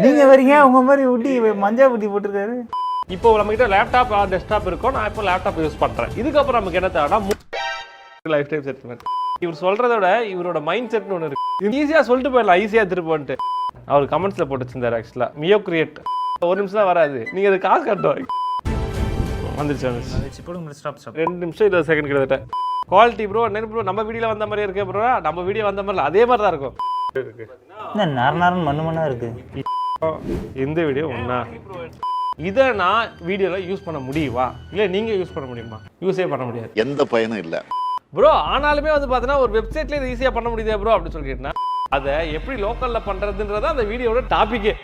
நீங்க வரீங்க உங்க மாதிரி ஊட்டி மஞ்சா ஊட்டி போட்டிருக்காரு. இப்போ நம்ம கிட்ட லேப்டாப் டெஸ்க்டாப் இருக்கும். நான் இப்போ லேப்டாப் யூஸ் பண்றேன். இதுக்கப்புறம் நமக்கு என்ன தேவைன்னா லைஃப் டைம் செட்டில்மெண்ட். இவர் சொல்றத விட இவரோட மைண்ட் செட்னு ஒன்று இருக்கு. ஈஸியா சொல்லிட்டு போயிடலாம், ஈஸியா திருப்பன்ட்டு. அவர் கமெண்ட்ஸ்ல போட்டு வச்சிருந்தாரு. ஆக்சுவலா மியோ கிரியேட் ஒரு நிமிஷம் தான் வராது, நீங்க அது காசு கட்டணும். வந்துருச்சு 2 நிமிஷம் 20 செகண்ட் கிட்டத்தட்ட. குவாலிட்டி ப்ரோ என்ன ப்ரோ நம்ம வீடியோல வந்த மாதிரியே இருக்கு ப்ரோ. நம்ம வீடியோ வந்த மாதிரி அதே மாதிரி தான் இருக்கும். நேரம் மண்ணு மண்ணா இருக்கு இந்த வீடியோ ஒண்ணா இதை நான் வீடியோவில் யூஸ் பண்ண முடியுமா இல்லை நீங்கள் யூஸ் பண்ண முடியுமா? யூஸே பண்ண முடியாது, எந்த பயனும் இல்லை ப்ரோ. ஆனாலுமே வந்து பார்த்தீங்கன்னா ஒரு வெப்சைட்லேயே இது ஈஸியாக பண்ண முடியுதா ப்ரோ அப்படின்னு சொல்லி கேட்டேன்னா அதை எப்படி லோக்கலில் பண்ணுறதுன்றதான் அந்த வீடியோட டாப்பிக்கே.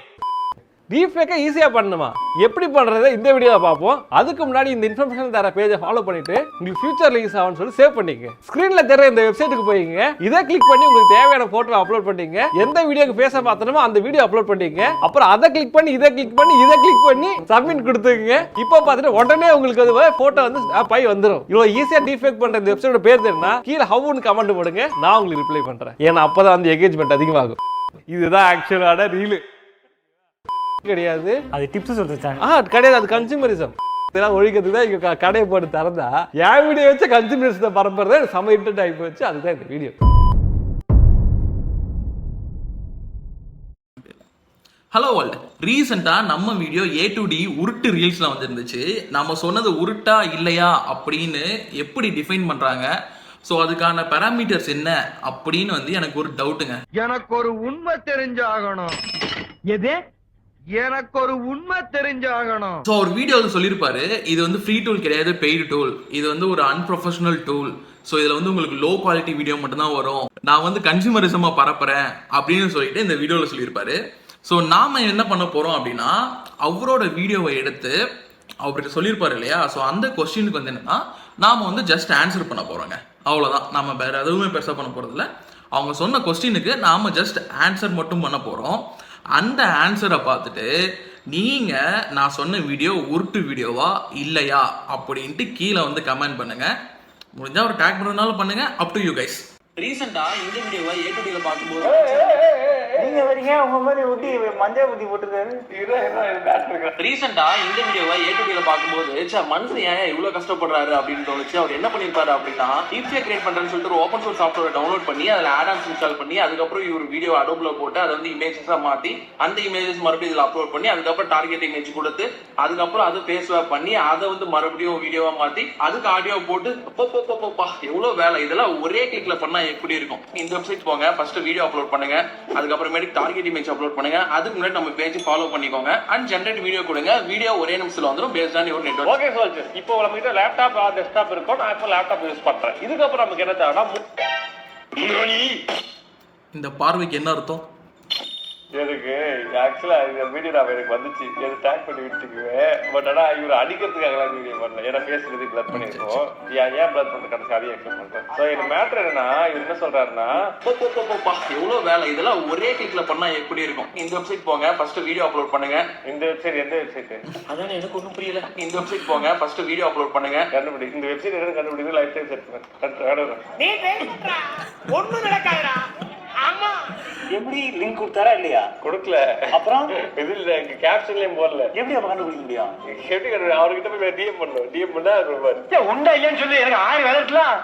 டீஃபேக்காக ஈஸியாக பண்ணணுமா, எப்படி பண்ணுறதை இந்த வீடியோவில் பார்ப்போம். அதுக்கு முன்னாடி இந்த இன்ஃபர்மேஷன் தர பேஜை ஃபாலோ பண்ணிட்டு உங்களுக்கு ஃபியூச்சரில் யூஸ் ஆகும்னு சொல்லி சேவ் பண்ணிக்கங்க. ஸ்க்ரீனில் தெரிய இந்த வெப்சைட்டுக்கு போயிங்க, இதை கிளிக் பண்ணி உங்களுக்கு தேவையான ஃபோட்டோ அப்லோட் பண்ணிங்க. எந்த வீடியோக்கு பேச பார்த்தணுமோ அந்த வீடியோ அப்லோட் பண்ணிங்க. அப்புறம் அதை கிளிக் பண்ணி இதை கிளிக் பண்ணி சப்மிட் கொடுத்துங்க. இப்போ பார்த்துட்டு உடனே உங்களுக்கு அது ஃபோட்டோ வந்து பை வந்துடும். இவ்வளோ ஈஸியாக டீஃபேக் பண்ணுற இந்த வெப்சைட்டோட பேர் தெரியுன்னா கீழே ஹவுன்னு கமெண்ட் போடுங்க, நான் உங்களுக்கு ரிப்ளை பண்ணுறேன். ஏன்னா அப்போ தான் வந்து எங்கேஜ்மெண்ட் அதிகமாகும். இதுதான் ஆக்சுவலான ரீலு கிடையாது, அது டிப்ஸ் சொல்லிட்டாங்க. கிடையாது, அது கன்சூமரிசம். இதெல்லாம் ஒழிக்கிறதுக்கு தான் இங்க கடையை போட்டு திறந்தா என் வீடியோ வச்சு கன்சூமரிசத்தை பரப்புறத செம இன்டென்ட் ஆகி போச்சு. அதுதான் இந்த வீடியோ. ஹலோ வேர்ல்ட், ரீசெண்டாக நம்ம வீடியோ A to D உருட்டு ரீல்ஸில் வந்துருந்துச்சு. நம்ம சொன்னது உருட்டா இல்லையா அப்படின்னு எப்படி டிஃபைன் பண்ணுறாங்க, ஸோ அதுக்கான பேராமீட்டர்ஸ் என்ன அப்படின்னு வந்து எனக்கு ஒரு டவுட்டுங்க. எனக்கு ஒரு உண்மை தெரிஞ்சாகணும். எது? எனக்கு ஒரு உண்மை தெரிஞ்சாகணும். ஸோ ஒரு வீடியோவில் சொல்லியிருப்பாரு, இது வந்து ஃப்ரீ டூல் கிடையாது, பெய்டு டூல். இது வந்து ஒரு அன்ப்ரொஃபஷனல் டூல். ஸோ இதில் வந்து உங்களுக்கு லோ குவாலிட்டி வீடியோ மட்டும்தான் வரும். நான் வந்து கன்சூமரிசமாக பரப்புறேன் அப்படின்னு சொல்லிட்டு இந்த வீடியோவில் சொல்லியிருப்பாரு. ஸோ நாம என்ன பண்ண போகிறோம் அப்படின்னா, அவரோட வீடியோவை எடுத்து அவர்கிட்ட சொல்லியிருப்பாரு இல்லையா, ஸோ அந்த கொஸ்டினுக்கு வந்து என்னன்னா நாம வந்து ஜஸ்ட் ஆன்சர் பண்ண போகிறோங்க. அவ்வளோதான், நம்ம வேற எதுவுமே பெருசாக பண்ண போகிறதில்ல. அவங்க சொன்ன கொஸ்டினுக்கு நாம ஜஸ்ட் ஆன்சர் மட்டும் பண்ண போகிறோம். அந்த ஆன்சரை பார்த்துட்டு நீங்க நான் சொன்ன வீடியோ உருட்டு வீடியோவா இல்லையா அப்படின்ட்டு கீழே வந்து கமெண்ட் பண்ணுங்க. முடிஞ்சா ஒரு டேக் பண்ணுறதுனால பண்ணுங்க. Up to you guys. ரீசெண்டா இந்த வீடியோவை A to D ல பார்க்கும்போது நீங்க வரீங்க உங்க மாதிரி ஊட்டி மஞ்சா ஊட்டி போட்டிருக்காரு. ரீசெண்டா இந்த வீடியோவை A to D ல பார்க்கும்போது மனுஷன் ஏன் இவ்வளவு கஷ்டப்படுறாரு அப்படின்னு தோணுச்சு. அவர் என்ன பண்ணிருப்பாரு அப்படின்னா, டிபியை கிரியேட் பண்றேன்னு சொல்லிட்டு ஒரு ஓப்பன் சோர்ஸ் சாஃப்ட்வேர் டவுன்லோட் பண்ணி அதில் ஆட்-ஆன்ஸ் இன்ஸ்டால் பண்ணி அதுக்கப்புறம் இவர் வீடியோ அடோப்ல போட்டு அதை வந்து இமேஜஸா மாத்தி அந்த இமேஜஸ் மறுபடியும் இதில் அப்லோட் பண்ணி அதுக்கப்புறம் டார்கெட் இமேஜ் கொடுத்து அதுக்கப்புறம் அது ஃபேஸ் ஸ்வாப் பண்ணி அதை வந்து மறுபடியும் வீடியோவா மாத்தி அதுக்கு ஆடியோ போட்டு எவ்வளவு வேலை. இதெல்லாம் ஒரே கிளிக்ல பண்ணா எப்படி இருக்கும்? இந்த வெப்சைட் போங்க, ஃபர்ஸ்ட் வீடியோ அப்லோட் பண்ணுங்க, அதுக்கப்புறமேட்டு டார்கெட் இமேஜ் அப்லோட் பண்ணுங்க, அதுக்கு முன்னாடி நம்ம பேஜ் ஃபாலோ பண்ணிக்கோங்க அண்ட் ஜெனரேட் வீடியோ கொடுங்க. வீடியோ ஒரே நிமிஷத்துல வந்துடும் based on your network. Okay sir, இப்போ நம்ம கிட்ட லேப்டாப் டெஸ்க்டாப் இருக்கும். நான் இப்போ லேப்டாப் யூஸ் பண்றேன். இதுக்கப்புறம் நமக்கு என்ன தேவைன்னா இந்த பார்வைக்கு என்ன அர்த்தம்? எதுக்கு ஆக்சுவலா இந்த வீடியோ நான் எனக்கு வந்துச்சு, எது டேக் பண்ணி விட்டுக்குவேன். பட் ஆனா இவர் அடிக்கிறதுக்காக வீடியோ பண்ணல, ஏன்னா பேசுறது பிளட் பண்ணிருக்கோம். ஏன் பிளட் பண்ற கடைசி அதையும் எக்ஸ்பிளைன் பண்றேன். ஸோ இந்த மேட்டர் என்னன்னா, இவர் என்ன சொல்றாருன்னா எவ்வளவு வேலை, இதெல்லாம் ஒரே கிளிக்ல பண்ணா எப்படி இருக்கும்? இந்த வெப்சைட் போங்க, ஃபர்ஸ்ட் வீடியோ அப்லோட் பண்ணுங்க. இந்த வெப்சைட் எந்த வெப்சைட்? அதான் எனக்கு ஒன்றும் புரியல. இந்த வெப்சைட் போங்க, ஃபர்ஸ்ட் வீடியோ அப்லோட் பண்ணுங்க. கண்டுபிடி இந்த வெப்சைட் எது கண்டுபிடிது? Life time settlement. நீ பேசுறா ஒண்ணும் நடக்காதடா. ஆமா, எப்படி லிங்க் கொடுத்தாரா இல்லையா? கொடுக்கல. அப்புறம் இது இல்ல, கேப்ஷன்லயும் போடல. எப்படி அப்ப கண்டுபிடிக்க முடியும்? எப்படி அவர்கிட்ட போய் டிஎம் பண்ணணும். டிஎம் பண்ணா உண்டா இல்லையான்னு சொல்லி எனக்கு 1000 வேலை இருக்கலாம்.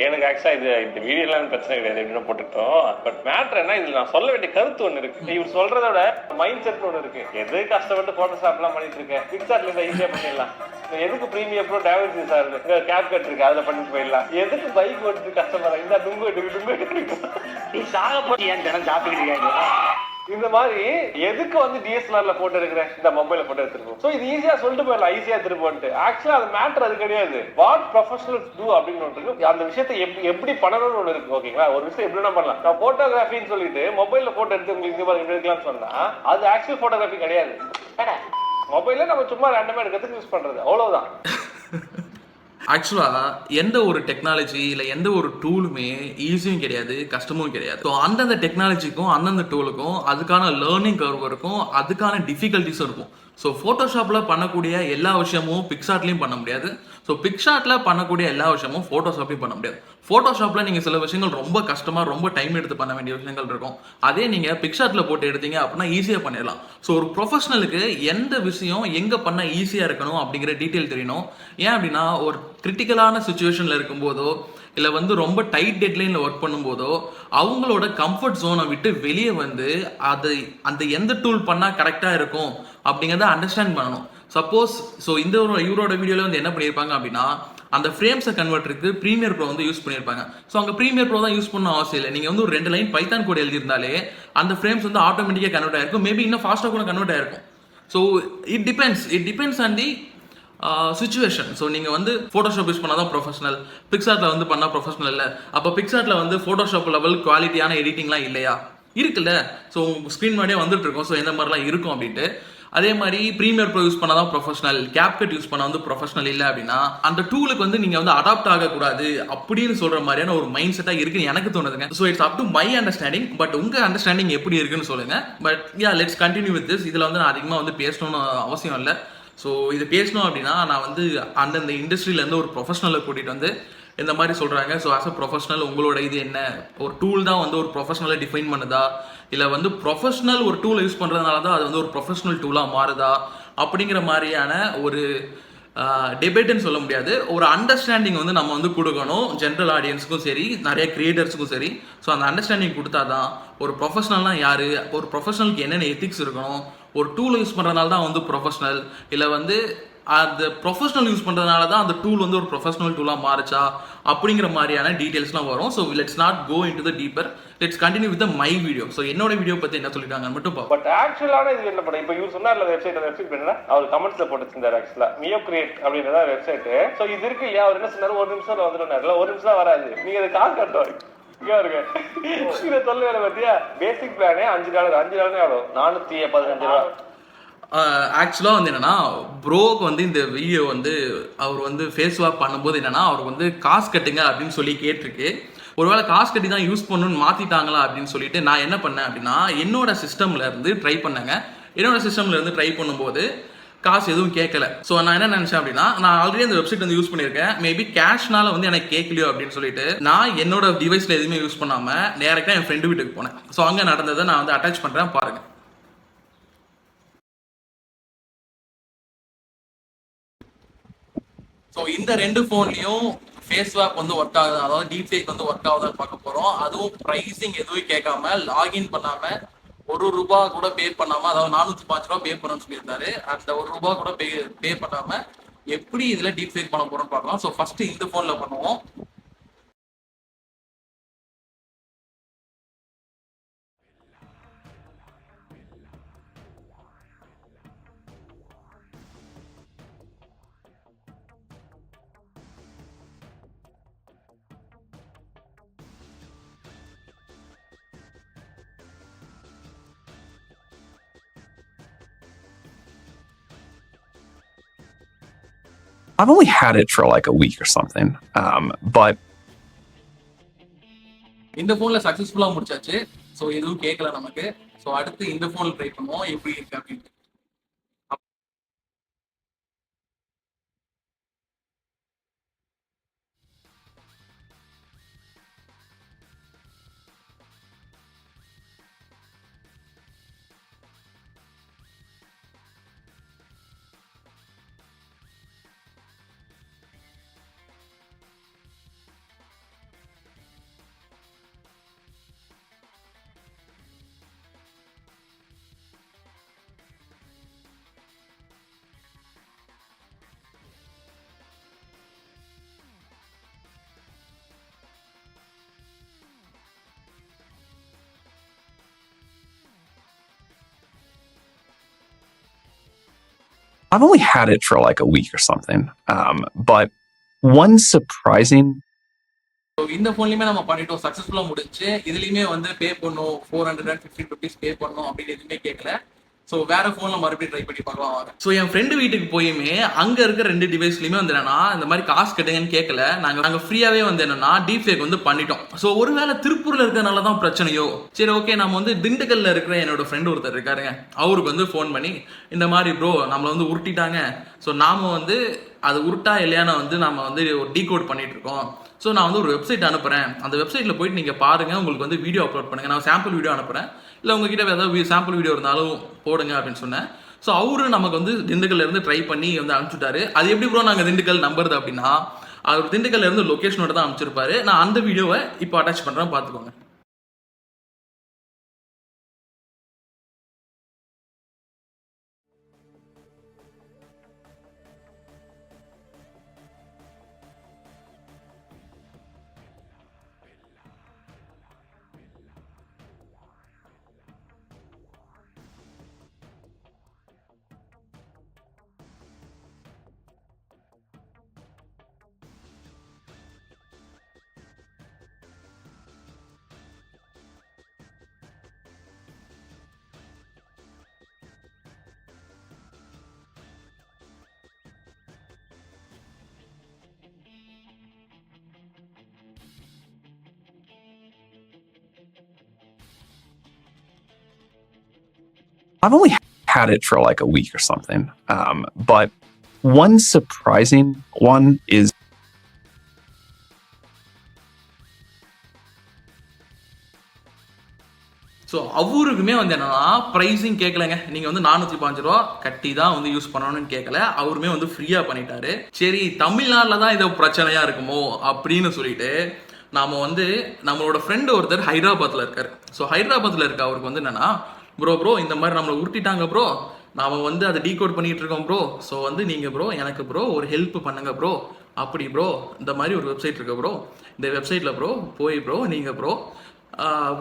எனக்கு ஆக்சுவலா இந்த வீடியோலாம் பிரச்சனை கிடையாது, எப்படின்னா போட்டுட்டோம். பட் மேட்டர் என்ன, இதுல நான் சொல்ல வேண்டிய கருத்து ஒண்ணு இருக்கு. இவர் சொல்றதோட மைண்ட் செட் ஒண்ணு இருக்கு. எது கஷ்டப்பட்டு போட்டோஷாப் எல்லாம் பண்ணிட்டு இருக்கேன், பிக்சார்ட்ல இருந்தா ஈஸியா பண்ணிடலாம். எதுக்கு பிரீமியம் ப்ரோ டேவல்ஸ் சார் கேப் கட் இருக்கு, அதுல பண்ணிட்டு போயிடலாம். எதுக்கு பைக் ஓட்டுறது கஷ்டப்படுறேன், இந்த டுங்கு நீ சாக போட்டு ஏன் தினம் சாப்பிட்டுக்கிட்டு இருக்காங்க. இந்த மாதிரி எதுக்கு வந்து டிஎஸ்எல்ஆர்ல போட்டோ எடுக்கிறேன், இந்த மொபைல போட்டோ எடுத்துருக்கோம். சோ இது ஈஸியா சொல்லிட்டு போயிடலாம், ஈஸியா திருப்பி. ஆக்சுவலா அது மேட்டர் அது கிடையாது. வாட் ப்ரொஃபஷனல்ஸ் டூ அப்படின்னு ஒன்று இருக்கு. அந்த விஷயத்தை எப்படி பண்ணணும்னு ஒன்று இருக்கு. ஓகேங்களா, ஒரு விஷயம் எப்படின்னா பண்ணலாம். நான் போட்டோகிராஃபின்னு சொல்லிட்டு மொபைல்ல போட்டோ எடுத்து உங்களுக்கு எடுக்கலாம்னு சொன்னா அது ஆக்சுவல் போட்டோகிராஃபி கிடையாது. மொபைல்ல நம்ம சும்மா ரேண்டமா எடுக்கிறதுக்கு யூஸ் பண்றது, அவ்வளவுதான். ஆக்சுவலாக எந்த ஒரு டெக்னாலஜி இல்லை எந்த ஒரு டூலுமே ஈஸியும் கிடையாது, கஷ்டமும் கிடையாது. ஸோ அந்தந்த டெக்னாலஜிக்கும் அந்தந்த டூலுக்கும் அதுக்கான லேர்னிங் கர்வ் இருக்கும், அதுக்கான டிஃபிகல்ட்டிஸும் இருக்கும். ஸோ ஃபோட்டோஷாப்பில் பண்ணக்கூடிய எல்லா விஷயமும் பிக்சார்ட்லையும் பண்ண முடியாது. ஸோ பிக்ஷாட்ல பண்ணக்கூடிய எல்லா விஷயமும் ஃபோட்டோஷாப்லையும் பண்ண முடியாது. ஃபோட்டோஷாப்ல நீங்க சில விஷயங்கள் ரொம்ப கஷ்டமா ரொம்ப டைம் எடுத்து பண்ண வேண்டிய விஷயங்கள் இருக்கும். அதே நீங்க பிக்ஷாட்ல போட்டு எடுத்தீங்க அப்படின்னா ஈஸியா பண்ணிடலாம். ஸோ ஒரு ப்ரொஃபஷனலுக்கு எந்த விஷயம் எங்க பண்ண ஈஸியா இருக்கணும் அப்படிங்கிற டீட்டெயில் தெரியணும். ஏன் அப்படின்னா ஒரு கிரிட்டிக்கலான சுச்சுவேஷன்ல இருக்கும்போதோ இல்லை வந்து ரொம்ப டைட் டெட்லைனில் ஒர்க் பண்ணும்போதோ அவங்களோட கம்ஃபர்ட் ஜோனை விட்டு வெளியே வந்து அந்த எந்த டூல் பண்ணால் கரெக்டாக இருக்கும் அப்படிங்கிறத அண்டர்ஸ்டாண்ட் பண்ணணும். சப்போஸ் ஸோ இந்த இவரோட வீடியோவில் வந்து என்ன பண்ணியிருப்பாங்க அப்படின்னா அந்த ஃப்ரேம்ஸை கன்வெர்ட்டருக்கு ப்ரீமியர் ப்ரோ வந்து யூஸ் பண்ணியிருப்பாங்க. ஸோ அங்கே ப்ரீமியர் ப்ரோ தான் யூஸ் பண்ண அவசியம் இல்லை. நீங்கள் வந்து ஒரு 2 லைன் பைத்தான் கோட் எழுதியிருந்தாலே அந்த ஃப்ரேம்ஸ் வந்து ஆட்டோமேட்டிக்காக கன்வெர்ட் ஆயிருக்கும். மேபி இன்னும் ஃபாஸ்ட்டாக கூட கன்வெர்ட் ஆயிருக்கும். So it depends on the situation. So நீங்கள் வந்து ஃபோட்டோஷாப் யூஸ் பண்ணால் தான் ப்ரொஃபஷனல், பிக்சார்ட்டில் வந்து பண்ணால் ப்ரொஃபஷனல் இல்லை. அப்போ பிக்சார்ட்டில் வந்து ஃபோட்டோஷாப் லெவல் குவாலிட்டியான எடிட்டிங்லாம் இல்லையா? இருக்குல்ல. ஸோ உங்கள் ஸ்க்ரீன் மாதிரியே வந்துட்டு இருக்கும். ஸோ எந்த மாதிரிலாம் இருக்கும் அப்படின்ட்டு. அதே மாதிரி ப்ரீமியர் ப்ரோ யூஸ் பண்ணால் தான் ப்ரொஃபஷனல், கேப்கட் யூஸ் பண்ணால் வந்து ப்ரொஃபஷனல் இல்லை அப்படின்னா அந்த டூலுக்கு வந்து நீங்கள் வந்து அடாப்ட் ஆகக்கூடாது அப்படின்னு சொல்கிற மாதிரியான ஒரு மைண்ட் செட்டாக இருக்குன்னு எனக்கு தோணுதுங்க. So it's up to my understanding. But உங்கள் அண்டர்ஸ்டாண்டிங் எப்படி இருக்குன்னு சொல்லுங்கள். But let's continue with this. இதில் வந்து நான் அதிகமாக வந்து பேசணும்னு அவசியம் இல்லை. ஸோ இது பேசணும் அப்படின்னா நான் வந்து அந்தந்த இண்டஸ்ட்ரியிலேருந்து ஒரு ப்ரொஃபஷனலை கூட்டிகிட்டு வந்து இந்த மாதிரி சொல்கிறாங்க. ஸோ ஆஸ் அ ப்ரொஃபஷனல் உங்களோட இது என்ன, ஒரு டூல் தான் வந்து ஒரு ப்ரொஃபஷனலை டிஃபைன் பண்ணுதா, இல்லை வந்து ப்ரொஃபஷனல் ஒரு டூலை யூஸ் பண்ணுறதுனால தான் அது வந்து ஒரு ப்ரொஃபஷனல் டூலாக மாறுதா அப்படிங்கிற மாதிரியான ஒரு டிபேட்டுன்னு சொல்ல முடியாது. ஒரு அண்டர்ஸ்டாண்டிங் வந்து நம்ம வந்து கொடுக்கணும் ஜென்ரல் ஆடியன்ஸுக்கும் சரி நிறைய கிரியேட்டர்ஸுக்கும் சரி. ஸோ அந்த அண்டர்ஸ்டாண்டிங் கொடுத்தா தான் ஒரு ப்ரொஃபஷனல்னா யார், ஒரு ப்ரொஃபஷனலுக்கு என்னென்ன எத்திக்ஸ் இருக்கணும், ஒரு டூலை யூஸ் பண்ணுறதுனால தான் வந்து ப்ரொஃபஷனல், இல்லை வந்து அந்த ப்ரொஃபஷனல் யூஸ் பண்ணுறதுனால தான் அந்த டூல் வந்து ஒரு ப்ரொஃபஷனல் டூலாக மாறுச்சா அப்படிங்கிற மாதிரியான டீட்டெயில்ஸ்லாம் வரும். So let's not go into the deeper, let's continue with my video. So என்னோட வீடியோ பற்றி என்ன சொல்லிட்டாங்கன்னு மட்டும் பார்ப்போம். பட் ஆக்சுவலான இது என்ன பண்ண இப்போ இவர் சொன்னார்ல வெப்சைட் என்ன அவர் கமெண்ட்ஸ்ல போட்டுருந்தார். ஆக்சுவலா மியோ கிரியேட் அப்படின்றத வெப்சைட். ஸோ இது இருக்கு இல்லையா, அவர் என்ன சொன்னார், 1 நிமிஷம் வந்துடுனார்ல, 1 நிமிஷம் வராது, நீங்க அதை காசு கட்டுவாங்க. இதை சொல்ல பத்தியா பேசிக் பிளானே $5 ஆகும், $415. ஆக்சுவலாக வந்து என்னன்னா ப்ரோக்கு வந்து இந்த வீடியோ வந்து அவர் வந்து ஃபேஸ் வாஷ் பண்ணும்போது என்னன்னா அவருக்கு வந்து காசு கட்டுங்க அப்படின்னு சொல்லி கேட்டிருக்கு. ஒருவேளை காசு கட்டி தான் யூஸ் பண்ணணும்னு மாற்றிட்டாங்களா அப்படின்னு சொல்லிட்டு நான் என்ன பண்ணேன் அப்படின்னா என்னோட சிஸ்டம்ல இருந்து ட்ரை பண்ணேங்க. என்னோட சிஸ்டம்ல இருந்து ட்ரை பண்ணும்போது காசு எதுவும் கேட்கல. ஸோ நான் என்ன நினைச்சேன் அப்படின்னா நான் ஆல்ரெடி அந்த வெப்சைட் வந்து யூஸ் பண்ணியிருக்கேன், மேபி கேஷ்னால வந்து எனக்கு கேட்கலையோ அப்படின்னு சொல்லிட்டு நான் என்னோட டிவைஸ்ல எதுவுமே யூஸ் பண்ணாம டேரக்டா என் ஃப்ரெண்டு வீட்டுக்கு போனேன். ஸோ அங்கே நடந்ததை நான் வந்து அட்டாச் பண்றேன் பாருங்க. ஸோ இந்த 2 ஃபோன்லையும் ஃபேஸ் ஸ்வாப் வந்து ஒர்க் ஆகுது, அதாவது டீப் ஃபேக் வந்து ஒர்க் ஆகுதான்னு பார்க்க போகிறோம். அதுவும் ப்ரைஸிங் எதுவும் கேட்காம லாகின் பண்ணாமல் ₹1 கூட பே பண்ணாமல், அதாவது $405 பே பண்ணணும்னு சொல்லியிருந்தாரு. அந்த ₹1 கூட பே பண்ணாமல் எப்படி இதில் டீப் ஃபேக் பண்ண போகிறோம்னு பார்க்கலாம். ஸோ ஃபர்ஸ்ட் இந்த ஃபோனில் பண்ணுவோம். I've only had it for like a week or something, but இந்த ஃபோனில் சக்ஸஸ்ஃபுல்லாக முடிச்சாச்சு. ஸோ எதுவும் கேட்கல நமக்கு. ஸோ அடுத்து இந்த ஃபோனில் ட்ரை பண்ணுவோம் எப்படி இருக்கு அப்படின்ட்டு. I've only had it for like a week or something. But one surprising. So இந்த ஃபோன்லையுமே நம்ம பண்ணிட்டோம், சக்ஸஸ்ஃபுல்லாக முடிச்சு. இதுலையுமே வந்து பே பண்ணணும், ₹450 பே பண்ணணும் அப்படின்னு எதுவுமே கேட்கல. ஸோ வேற ஃபோன்ல மறுபடியும் ட்ரை பண்ணி பார்க்கலாம் வாங்க. ஸோ என் ஃப்ரெண்டு வீட்டுக்கு போயுமே அங்க இருக்க 2 டிவைஸ்லயுமே வந்து என்னன்னா இந்த மாதிரி காசு கட்டுங்கன்னு கேட்கல, நாங்க ஃப்ரீயாவே வந்து என்னன்னா டீப் ஃபேக் வந்து பண்ணிட்டோம். ஸோ ஒருவேளை திருப்பூர்ல இருக்கிறதுனால தான் பிரச்சனையோ, சரி ஓகே நம்ம வந்து திண்டுக்கல்ல இருக்கிற என்னோட ஃப்ரெண்ட் ஒருத்தர் இருக்காருங்க, அவருக்கு வந்து ஃபோன் பண்ணி இந்த மாதிரி ப்ரோ நம்மளை வந்து உருட்டிட்டாங்க, ஸோ நாம வந்து அது உருட்டா இல்லையான்னு வந்து நம்ம வந்து ஒரு டீகோட் பண்ணிட்டு இருக்கோம், ஸோ நான் வந்து ஒரு வெப்சைட் அனுப்புறேன், அந்த வெப்சைட்ல போயிட்டு நீங்க பாருங்க, உங்களுக்கு வந்து வீடியோ அப்லோட் பண்ணுங்க, நான் சாம்பிள் வீடியோ அனுப்புறேன், இல்லை உங்ககிட்ட ஏதாவது சாம்பிள் வீடியோ இருந்தாலும் போடுங்க அப்படின்னு சொன்னேன். ஸோ அவரு நமக்கு வந்து திண்டுக்கல்ல இருந்து ட்ரை பண்ணி வந்து அனுப்பிச்சுட்டாரு. அது எப்படி ப்ரோ நாங்கள் திண்டுக்கல் நம்புறது அப்படின்னா, அவர் திண்டுக்கல்ல இருந்து லொகேஷனோட தான் அனுப்பிச்சிருப்பாரு. நான் அந்த வீடியோவை இப்போ அட்டாச் பண்றேன், பார்த்துக்கோங்க. I've only had it for like a week or something. But one surprising one is so அவருக்குமே வந்து என்னன்னா ப்ரைஸிங் கேட்கலங்க, நீங்க வந்து 415 ரூபா கட்டி தான் வந்து யூஸ் பண்ணணும்னு கேட்கல, அவருமே வந்து ஃப்ரீயா பண்ணிட்டாரு. சரி தமிழ்நாட்டில் தான் இது பிரச்சனையா இருக்குமோ அப்படின்னு சொல்லிட்டு நாம வந்து நம்மளோட ஃப்ரெண்டு ஒருத்தர் ஹைதராபாத்ல இருக்காரு. ஸோ ஹைதராபாத்ல இருக்க அவருக்கு வந்து என்னன்னா ப்ரோ இந்த மாதிரி நம்மளை உருட்டிட்டாங்க ப்ரோ, நாம வந்து அதை டீகோட் பண்ணிட்டு இருக்கோம் ப்ரோ, ஸோ வந்து நீங்க ப்ரோ எனக்கு ப்ரோ ஒரு ஹெல்ப் பண்ணுங்க ப்ரோ, அப்படி ப்ரோ இந்த மாதிரி ஒரு வெப்சைட் இருக்கு ப்ரோ, இந்த வெப்சைட்ல ப்ரோ போய் ப்ரோ நீங்க ப்ரோ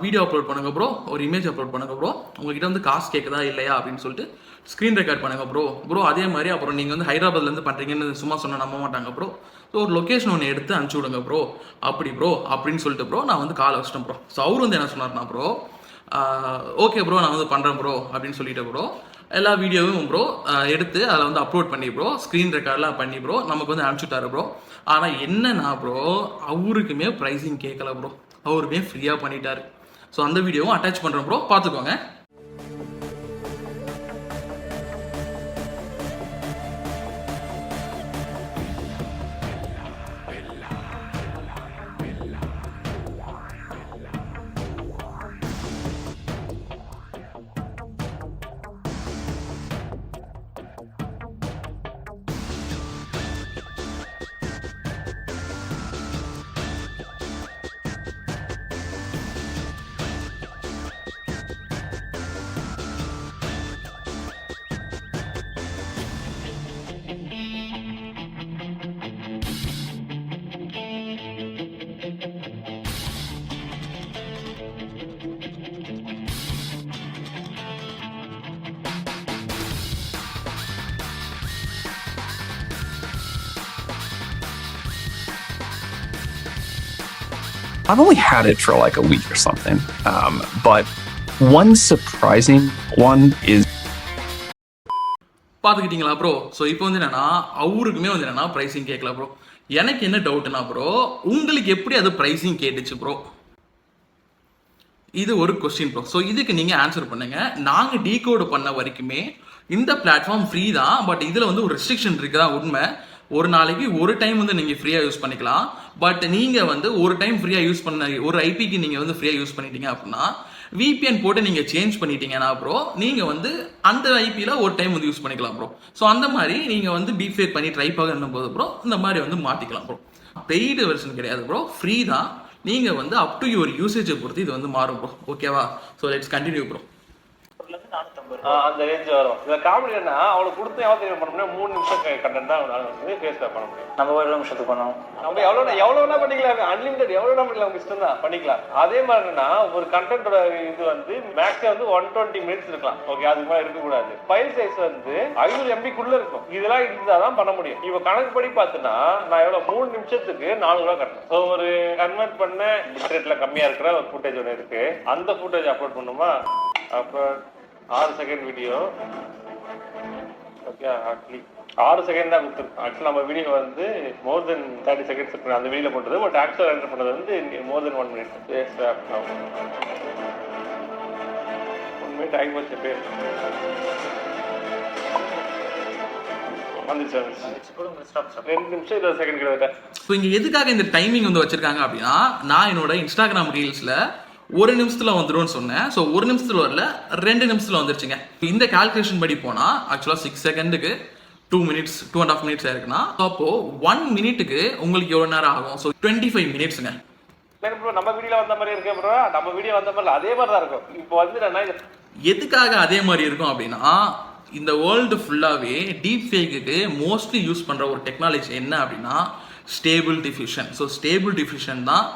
வீடியோ அப்லோட் பண்ணுங்க ப்ரோ, ஒரு இமேஜ் அப்லோட் பண்ணுங்க ப்ரோ, உங்ககிட்ட வந்து காசு கேட்குதா இல்லையா அப்படின்னு சொல்லிட்டு ஸ்க்ரீன் ரெக்கார்ட் பண்ணுங்க ப்ரோ அதே மாதிரி அப்புறம் நீங்கள் வந்து ஹைதராபாத்லேருந்து பண்ணுறீங்கன்னு சும்மா சொன்னால் நம்ப மாட்டாங்க ப்ரோ, ஸோ ஒரு லொக்கேஷன் ஒன்று எடுத்து அனுப்பிச்சி விடுங்க ப்ரோ அப்படின்னு சொல்லிட்டு ப்ரோ நான் வந்து கால் வச்சிட்டேன் ப்ரோ. ஸோ அவர் வந்து என்ன சொன்னார்னா ப்ரோ ஓகே ப்ரோ நான் வந்து பண்ணுறேன் ப்ரோ அப்படின்னு சொல்லிட்டு ப்ரோ எல்லா வீடியோவும் ப்ரோ எடுத்து அதில் வந்து அப்லோட் பண்ணி ப்ரோ ஸ்க்ரீன் ரெக்கார்ட்லாம் பண்ணி ப்ரோ நமக்கு வந்து அனுப்பிச்சுட்டாரு ப்ரோ. ஆனால் என்னன்னா ப்ரோ அவருக்குமே ப்ரைஸிங் கேட்கல ப்ரோ, அவருமே ஃப்ரீயாக பண்ணிட்டாரு. ஸோ அந்த வீடியோவும் அட்டாச் பண்ணுறோம் ப்ரோ, பார்த்துக்கோங்க. I've only had it for like a week or something. But one surprising one is பார்த்துக்கிட்டீங்களா ப்ரோ? ஸோ இப்போ வந்து என்னன்னா அவருக்குமே வந்து என்னன்னா ப்ரைஸிங் கேட்கல ப்ரோ. எனக்கு என்ன டவுட்னா ப்ரோ உங்களுக்கு எப்படி அது ப்ரைஸிங் கேட்டுச்சு ப்ரோ? இது ஒரு கொஸ்டின் ப்ரோ. ஸோ இதுக்கு நீங்க ஆன்சர் பண்ணுங்க. நாங்க டீகோட் பண்ண வரைக்குமே இந்த பிளாட்ஃபார்ம் ஃப்ரீ தான், பட் இதுல வந்து ஒரு ரெஸ்ட்ரிக்ஷன் இருக்குதா உண்மை. ஒரு நாளைக்கு ஒரு டைம் வந்து நீங்க ஃப்ரீயா யூஸ் பண்ணிக்கலாம். பட் நீங்க வந்து ஒரு டைம் ஃப்ரீயா யூஸ் பண்ண ஒரு ஐபிக்கு நீங்க வந்து ஃப்ரீயா யூஸ் பண்ணிட்டீங்க அப்படின்னா விபிஎன் போட்டு நீங்க சேஞ்ச் பண்ணிட்டீங்கன்னா ப்ரோ நீங்க வந்து அந்த ஐபியில ஒரு டைம் வந்து யூஸ் பண்ணிக்கலாம் ப்ரோ. ஸோ அந்த மாதிரி நீங்க வந்து டீஃபேக் பண்ணி ட்ரை பண்ணும் போது ப்ரோ இந்த மாதிரி வந்து மாத்திக்கலாம் ப்ரோ. பெய்டு வெர்ஷன் கிடையாது ப்ரோ, ஃப்ரீ தான். நீங்க வந்து அப் டு யுவர் யூசேஜை பொறுத்து இது வந்து மாறும் ப்ரோ. ஓகேவா? So let's continue bro. அந்த ரேஞ்ச் வரும். இதுல காமெடி என்ன, அவளுக்கு கொடுத்து எவ்வளவு தெரியும் பண்ண முடியும்? 3 நிமிஷம் கண்டென்ட் தான் வந்து ஃபேஸ் பண்ண முடியும். நம்ம ஒரு நிமிஷத்துக்கு பண்ணோம். நம்ம எவ்வளவுனா பண்ணிக்கலாம், அன்லிமிட்டட் எவ்வளவுனா பண்ணிக்கலாம், உங்க இஷ்டம் தான் பண்ணிக்கலாம். அதே மாதிரினா ஒரு கண்டென்ட்டோட இது வந்து மேக்ஸிமம் வந்து 120 மினிட்ஸ் இருக்கலாம். ஓகே, அதுக்கு மேல இருக்க கூடாது. ஃபைல் சைஸ் வந்து 500 MB குள்ள இருக்கும். இதெல்லாம் இருந்தாதான் பண்ண முடியும். இப்ப கணக்கு படி பார்த்தனா நான் எவ்வளவு 3 நிமிஷத்துக்கு 4 ரூபாய் கட்டணும். ஸோ ஒரு கன்வெர்ட் பண்ண பிட் ரேட்ல கம்மியா இருக்கிற ஒரு ஃபுட்டேஜ் ஒன்று இருக்கு. அந்த ஃபுட்டேஜ் அப்லோட் பண்ணுமா? அப்ப 6 second video. Okay, actually 6 second தான் கொடுத்துருக்கோம். ஆக்சுவலி நம்ம வீடியோ வந்து மோர் தென் 30 செகண்ட்ஸ் இருக்கு அந்த வீடியோல போட்டது. பட் ஆக்சுவல் என்டர் பண்ணது வந்து மோர் தென் 1 மினிட். ஃபேஸ் ஸ்வாப் நவ 1 மினிட் ஆகி போச்சு. பேர் வந்துச்சு 2 நிமிஷம் 20 செகண்ட் கிட்ட. ஸோ இங்கே எதுக்காக இந்த டைமிங் வந்து வச்சிருக்காங்க அப்படின்னா, நான் என்னோட இன்ஸ்டாகிராம் ரீல்ஸில் 1 நிமிஷத்தில் வந்துடும்னு சொன்னேன். ஸோ 1 நிமிஷத்தில் வரல, 2 நிமிஷத்தில் வந்துருச்சுங்க. இந்த கால்குலேஷன் படி போனால் ஆக்சுவலாக 6 செகண்டுக்கு 2 மினிட்ஸ் 2.5 மினிட்ஸ் ஆயிருக்குன்னா, ஸோ அப்போ 1 மினிட்டுக்கு உங்களுக்கு எவ்வளோ நேரம் ஆகும்? ஸோ 25 மினிட்ஸுங்க. ப்ரோ நம்ம வீடியோல வந்த மாதிரி இருக்கு ப்ரோ. நம்ம வீடியோ வந்த மாதிரி அதே மாதிரி தான் இருக்கும். இப்போ வந்து நான் எதுக்காக அதே மாதிரி இருக்கும் அப்படின்னா, இந்த வேர்ல்டு ஃபுல்லாகவே டீப் ஃபேக்குக்கு மோஸ்ட்லி யூஸ் பண்ணுற ஒரு டெக்னாலஜி என்ன அப்படின்னா stable diffusion. So stable diffusion தான்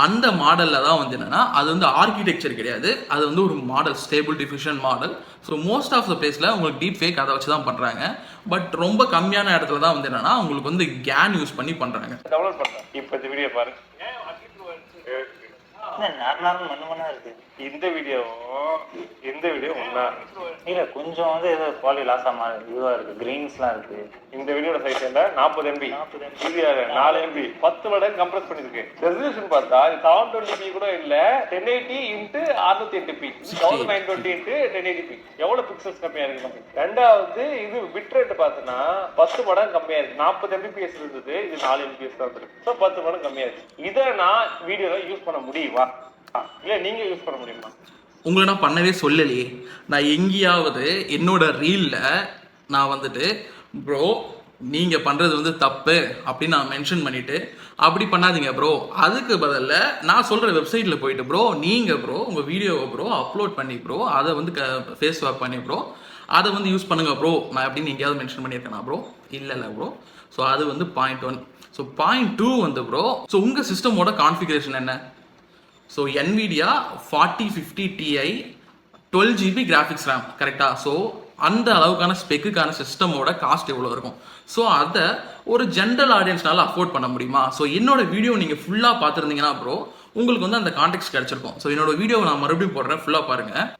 அந்த மாடலில் தான் வந்து என்னென்னா, அது வந்து ஆர்கிடெக்சர் கிடையாது, அது வந்து ஒரு model, stable diffusion model. So most of the பிளேஸில் உங்களுக்கு டீப் ஃபேக் அதை வச்சு தான் பண்ணுறாங்க. பட் ரொம்ப கம்மியான இடத்துல தான் வந்து என்னென்னா உங்களுக்கு வந்து கேன் யூஸ் பண்ணி பண்ணுறாங்க. டவுன்லோட் பண்ணுறேன். இப்போ இந்த வீடியோ பாருங்க. இந்த வீடியோ ஒண்ணா இல்ல கொஞ்சம் வந்து ஏதோ குவாலிட்டி லாஸ் ஆமா இதுவா இருக்கு, கிரீன்ஸ்லாம் இருக்கு. இந்த வீடியோட சைஸ் என்ன 40 MB, டிவிஆர் 4 MB, 10 மடங்கு கம்ப்ரஸ் பண்ணிருக்கு. ரெசல்யூஷன் பார்த்தா இது 720p கூட இல்ல, 1080 × 608p, 1920 × 1080p. எவ்வளவு பிக்சல்ஸ் கம்மியா இருக்கு. ரெண்டாவது இது பிட் ரேட் பார்த்தனா 10 மடங்கு கம்மியா இருக்கு. 40 Mbps இருந்தது, இது 4 Mbps தான் இருக்கு. சோ 10 மடங்கு கம்மியா இருக்கு. இத நான் வீடியோல யூஸ் பண்ண முடியுமா? இல்ல நீங்க யூஸ் பண்ண முடியுமா? உங்களை நான் பண்ணவே சொல்லலையே. நான் எங்கேயாவது என்னோட ரீலில் நான் வந்துட்டு ப்ரோ நீங்கள் பண்ணுறது வந்து தப்பு அப்படின்னு நான் மென்ஷன் பண்ணிவிட்டு அப்படி பண்ணாதீங்க ப்ரோ, அதுக்கு பதில் நான் சொல்கிற வெப்சைட்டில் போயிட்டு ப்ரோ நீங்கள் ப்ரோ உங்கள் வீடியோவை ப்ரோ அப்லோட் பண்ணி ப்ரோ அதை வந்து ஃபேஸ் வாக் பண்ணி ப்ரோ அதை வந்து யூஸ் பண்ணுங்கள் ப்ரோ நான் அப்படின்னு எங்கேயாவது மென்ஷன் பண்ணியிருக்கேனா ப்ரோ? இல்லை ப்ரோ. ஸோ அது வந்து பாயிண்ட் 1. ஸோ பாயிண்ட் 2 வந்து ப்ரோ, ஸோ உங்கள் சிஸ்டமோட கான்ஃபிகரேஷன் என்ன? So NVIDIA 4050 Ti 12GB graphics RAM கரெக்டா? ஸோ அந்த அளவுக்கான ஸ்பெக்குக்கான சிஸ்டமோட காஸ்ட் எவ்வளோ இருக்கும்? ஸோ அதை ஒரு ஜென்ரல் ஆடியன்ஸ்னால அஃபோர்ட் பண்ண முடியுமா? ஸோ என்னோட வீடியோ நீங்கள் ஃபுல்லாக பார்த்துருந்தீங்கன்னா ப்ரோ உங்களுக்கு வந்து அந்த கான்டெக்ட் கிடைச்சிருக்கும். ஸோ என்னோட வீடியோவை நான் மறுபடியும் போடுறேன், ஃபுல்லாக பாருங்கள்.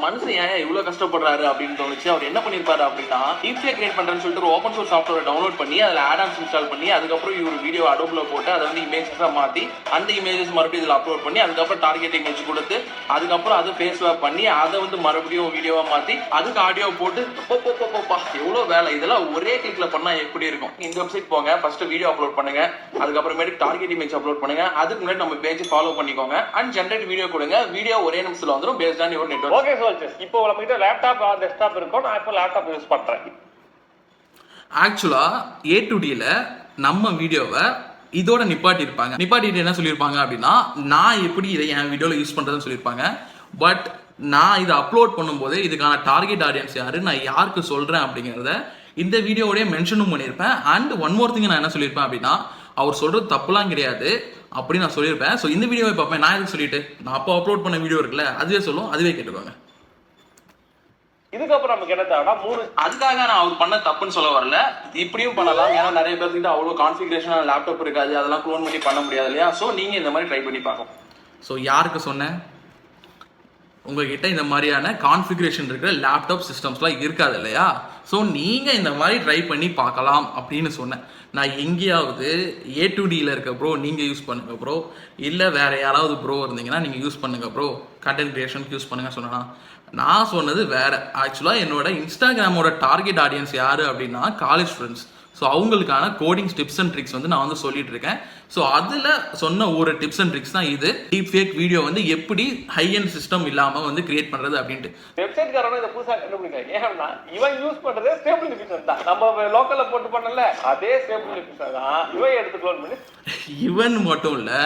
மனுஷன் ஏன் இவ்வளவு கஷ்டப்படுறாரு அப்படின்னு தோணுச்சு. அவர் என்ன பண்ணிருப்பாரு அப்படின்னா, டீப்ஃபேக் கிரியேட் பண்றேன்னு சொல்லிட்டு ஒரு ஓப்பன் சோர்ஸ் சாஃப்ட்வேர் டவுன்லோட் பண்ணி அதுல ஆட்-ஆன்ஸ் இன்ஸ்டால் பண்ணி அதுக்கப்புறம் இவர் வீடியோ அடோப்ல போட்டு அதை வந்து இமேஜஸா மாத்தி அந்த இமேஜஸ் மறுபடியும் இதுல அப்லோட் பண்ணி அதுக்கப்புறம் டார்கெட் இமேஜ் கொடுத்து அதுக்கப்புறம் அது ஃபேஸ் வாக் பண்ணி அதை வந்து மறுபடியும் வீடியோவா மாத்தி அதுக்கு ஆடியோ போட்டு எவ்வளவு வேலை. இதெல்லாம் ஒரே கிளிக்ல பண்ணா எப்படி இருக்கும்? இந்த வெப்சைட் போங்க, ஃபர்ஸ்ட் வீடியோ அப்லோட் பண்ணுங்க, அதுக்கப்புறமேட்டு டார்கெட் இமேஜ் அப்லோட் பண்ணுங்க, அதுக்கு முன்னாடி நம்ம பேஜ் ஃபாலோ பண்ணிக்கோங்க அண்ட் ஜெனரேட் வீடியோ கொடுங்க. வீடியோ ஒரே நிமிஷத்துல வந்துடும் based on your network. Okay soldiers, இப்போ நம்ம கிட்ட லேப்டாப் ஆர் டெஸ்க்டாப் இருக்கும். நான் இப்போ லேப்டாப் யூஸ் பண்றேன். ஆக்சுவலா A2Dல நம்ம வீடியோவை இதோட நிப்பாட்டிட்டு என்ன சொல்லியிருப்பாங்க அப்படின்னா, நான் எப்படி இதை என் வீடியோவில் யூஸ் பண்ணுறதுன்னு சொல்லியிருப்பாங்க. பட் நான் இதை அப்லோட் பண்ணும்போது இதுக்கான டார்கெட் ஆடியன்ஸ் யாரு, நான் யாருக்கு சொல்கிறேன் அப்படிங்கிறத இந்த வீடியோவோடய மென்ஷனும் பண்ணியிருப்பேன். அண்ட் ஒன் மோர் திங் நான் என்ன சொல்லியிருப்பேன் அப்படின்னா, அவர் சொல்கிறது தப்புலாம் கிடையாது அப்படின்னு நான் சொல்லியிருப்பேன். ஸோ இந்த வீடியோவை பார்ப்பேன், நான் எதுக்கு சொல்லிட்டு நான் அப்போ அப்லோட் பண்ண வீடியோ இருக்குல்ல அதுவே சொல்லும், அதுவே கேட்டுக்கோங்க. இதுக்கப்புறம் நமக்கு என்ன தேவைன்னா 3. அதுக்காக நான் அவர் பண்ண தப்புன்னு சொல்ல வரல, இப்படியும் பண்ணலாம். ஏன்னா நிறைய பேர்கிட்ட அவ்வளோ கான்ஃபிகரேஷன் லேப்டாப் இருக்காது, அதெல்லாம் க்ளோன் பண்ணி பண்ண முடியாது இல்லையா? ஸோ நீங்கள் இந்த மாதிரி ட்ரை பண்ணி பார்க்கணும். ஸோ யாருக்கு சொன்னேன்? உங்ககிட்ட இந்த மாதிரியான கான்ஃபிகரேஷன் இருக்கிற லேப்டாப் சிஸ்டம்ஸ்லாம் இருக்காது இல்லையா? ஸோ நீங்கள் இந்த மாதிரி ட்ரை பண்ணி பார்க்கலாம் அப்படின்னு சொன்னேன். நான் எங்கேயாவது A2Dல இருக்க ப்ரோ நீங்கள் யூஸ் பண்ணுங்க ப்ரோ, இல்லை வேற யாராவது ப்ரோ இருந்தீங்கன்னா நீங்கள் யூஸ் பண்ணுங்க ப்ரோ, கண்டென்ட் கிரியேஷனுக்கு யூஸ் பண்ணுங்க சொன்னா, நான் சொன்னது வேற. ஆக்சுவலாக என்னோட இன்ஸ்டாகிராமோட டார்கெட் ஆடியன்ஸ் யாரு அப்படின்னா காலேஜ் ஸ்டூடெண்ட்ஸ். ஸோ அவங்களுக்கான கோடிங் டிப்ஸ் அண்ட் ட்ரிக்ஸ் வந்து நான் வந்து சொல்லிட்டு இருக்கேன். ஸோ அதில் சொன்ன ஒரு டிப்ஸ் அண்ட் ட்ரிக்ஸ் தான் இது. டீப் ஃபேக் வீடியோ வந்து எப்படி ஹை அண்ட் சிஸ்டம் இல்லாமல் வந்து கிரியேட் பண்ணுறது அப்படின்ட்டு. வெப்சைட் காரனும் இதை புதுசாக கண்டுபிடிக்கல. ஏன்னா இவன் யூஸ் பண்ணுறதே ஸ்டேபிள் டிஃபியூஷன் தான். நம்ம லோக்கலில் போட்டு பண்ணல அதே ஸ்டேபிள் டிஃபியூஷன் தான் இவன் எடுத்து க்ளோன் பண்ணி. இவன் மட்டும் இல்லை,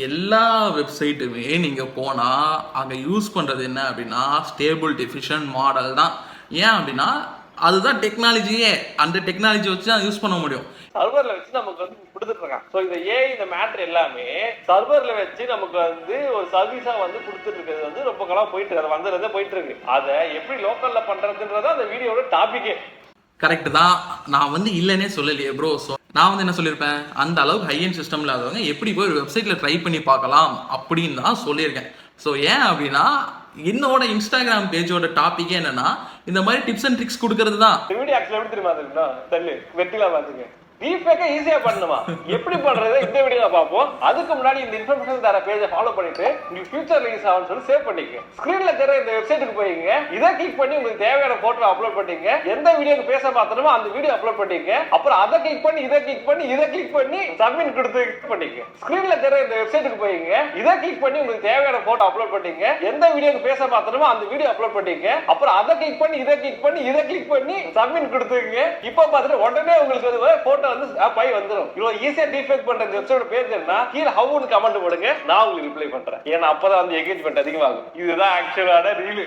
எல்லா வெப்சைட்டுமே நீங்கள் போனால் அங்கே யூஸ் பண்ணுறது என்ன அப்படின்னா ஸ்டேபிள் டிஃபியூஷன் மாடல் தான். ஏன் அப்படின்னா அதுதான் டெக்னாலஜியே, அந்த டெக்னாலஜி வச்சு தான் யூஸ் பண்ண முடியும். சர்வர்ல வச்சு நமக்கு வந்து கொடுத்துட்டு இருக்கான். ஸோ இந்த இந்த மேட்டர் எல்லாமே சர்வர்ல வச்சு நமக்கு வந்து ஒரு சர்வீஸா வந்து கொடுத்துட்டு இருக்கிறது வந்து ரொம்ப காலம் போயிட்டு இருக்கு, அது வந்ததே போயிட்டு இருக்கு. அதை எப்படி லோக்கல்ல பண்றதுன்றத அந்த வீடியோட டாபிக்கே. கரெக்ட் தான், நான் வந்து இல்லைன்னே சொல்லலையே ப்ரோ. ஸோ நான் வந்து என்ன சொல்லியிருப்பேன், அந்த அளவுக்கு ஹை அண்ட் சிஸ்டம் இல்லாதவங்க எப்படி போய் ஒரு வெப்சைட்ல ட்ரை பண்ணி பார்க்கலாம் அப்படின்னு தான் சொல்லியிருக்கேன். ஸோ ஏன் அப்படின்னா என்னோட இன்ஸ்டாகிராம் பேஜோட டாபிக்கே என்னன்னா இந்த மாதிரி டிப்ஸ் அண்ட் ட்ரிக்ஸ் கொடுக்கறது தான். இந்த வீடியோ ஆக்சுவலா எப்படி தெரியுமா இருக்கணும் தள்ளு வெட்டிலாம் பாத்துக்க டீஃபேக்க ஈஸியா பண்ணுமா எப்படி பண்றது இந்த வீடியோல பாப்போம். அதுக்கு முன்னாடி இந்த இன்ஃபர்மேஷன் தர பேஜை ஃபாலோ பண்ணிட்டு நீங்க ஃபியூச்சர்ல யூஸ் ஆகும்னு சொல்லி சேவ் பண்ணிக்க. ஸ்கிரீன்ல தெரிய இந்த வெப்சைட்டுக்கு போயிங்க. இதை கிளிக் பண்ணி உங்களுக்கு தேவையான போட்டோ அப்லோட் பண்ணிங்க. எந்த வீடியோக்கு பேச பார்த்தனமோ அந்த வீடியோ அப்லோட் பண்ணிங்க. அப்புறம் அதை கிளிக் பண்ணி இதை கிளிக் பண்ணி இதை கிளிக் பண்ணி சப்மிட் கொடுத்து பண்ணிக்க. ஸ்கிரீன்ல தெரிய இந்த வெப்சைட்டுக்கு போயிங்க. இதை கிளிக் பண்ணி உங்களுக்கு தேவையான போட்டோ அப்லோட் பண்ணிங்க. எந்த வீடியோக்கு பேச பார்த்தனமோ அந்த வீடியோ அப்லோட் பண்ணிங்க. அப்புறம் அதை கிளிக் பண்ணி இதை கிளிக் பண்ணி இதை கிளிக் பண்ணி சப்மிட் கொடுத்துங்க. இப்போ பார்த்துட்டு உடனே உங்களுக்கு வந்து போட்டோ வந்து பை வந்துரும். இவ்வளவு ஈஸியா டிஃபெக்ட் பண்ற இந்த வெப்சைட்டோட பேர் என்ன கீழ ஹவுன்னு கமெண்ட் போடுங்க. நான் உங்களுக்கு ரிப்ளை பண்றேன். ஏன்னா அப்பதான் வந்து எங்கேஜ்மென்ட் அதிகமாகும். இதுதான் ஆக்சுவலான ரீல்.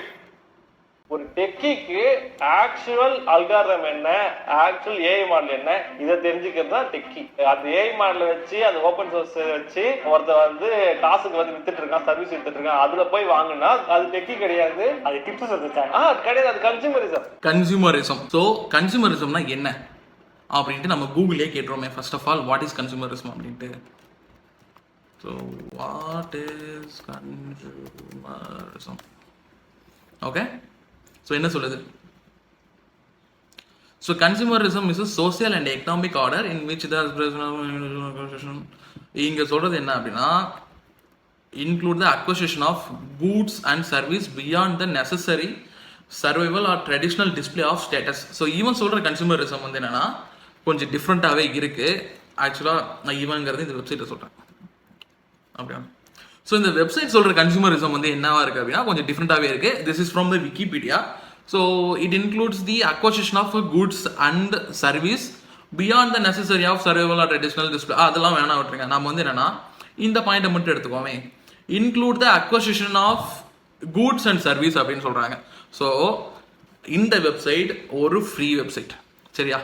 ஒரு டெக்கிக்கு ஆக்சுவல் அல்காரிதம் என்ன, ஆக்சுவல் ஏஐ மாடல் என்ன, இதை தெரிஞ்சுக்கிறது தான் டெக்கி. அந்த ஏஐ மாடலை வச்சு அந்த ஓப்பன் சோர்ஸ் வச்சு ஒருத்தர் வந்து காசுக்கு வந்து வித்துட்டு இருக்கான், சர்வீஸ் வித்துட்டு இருக்கான், அதுல போய் வாங்கினா அது டெக்கி கிடையாது, அது டிப்ஸ் கிடையாது, அது கன்சூமரிசம். கன்சூமரிசம். ஸோ கன்சூமரிசம்னா என்ன அப்படின்ட்டு நம்ம கூகுளே கேட்டுருவோமே. First of all what is consumerism அப்படின்ட்டு. So what is consumerism? Okay, so என்ன சொல்லுது? So consumerism is a social and economic order in which the இங்கே சொல்கிறது என்ன அப்படின்னா include the acquisition of goods and service beyond the necessary survival or traditional display of status. So இவன் சொல்கிற consumerism வந்து என்னென்னா கொஞ்சம் டிஃப்ரெண்ட்டாகவே இருக்குது. ஆக்சுவலாக நான் இவங்கிறது இந்த வெப்சைட்டை சொல்கிறேன் அப்படியா. ஸோ இந்த வெப்சைட் சொல்கிற கன்சூமரிசம் வந்து என்னவா இருக்குது அப்படின்னா கொஞ்சம் டிஃப்ரெண்ட்டாகவே இருக்குது. This is from the Wikipedia. So it includes the acquisition of goods and service beyond the necessary of survival or traditional display. அதெல்லாம் வேணாம் விட்டுருங்க. நம்ம வந்து என்னென்னா இந்த பாயிண்ட்டை மட்டும் எடுத்துக்கோமே. Include the acquisition of goods and service அப்படின்னு சொல்கிறாங்க. ஸோ இந்த வெப்சைட் ஒரு ஃப்ரீ வெப்சைட், சரியா?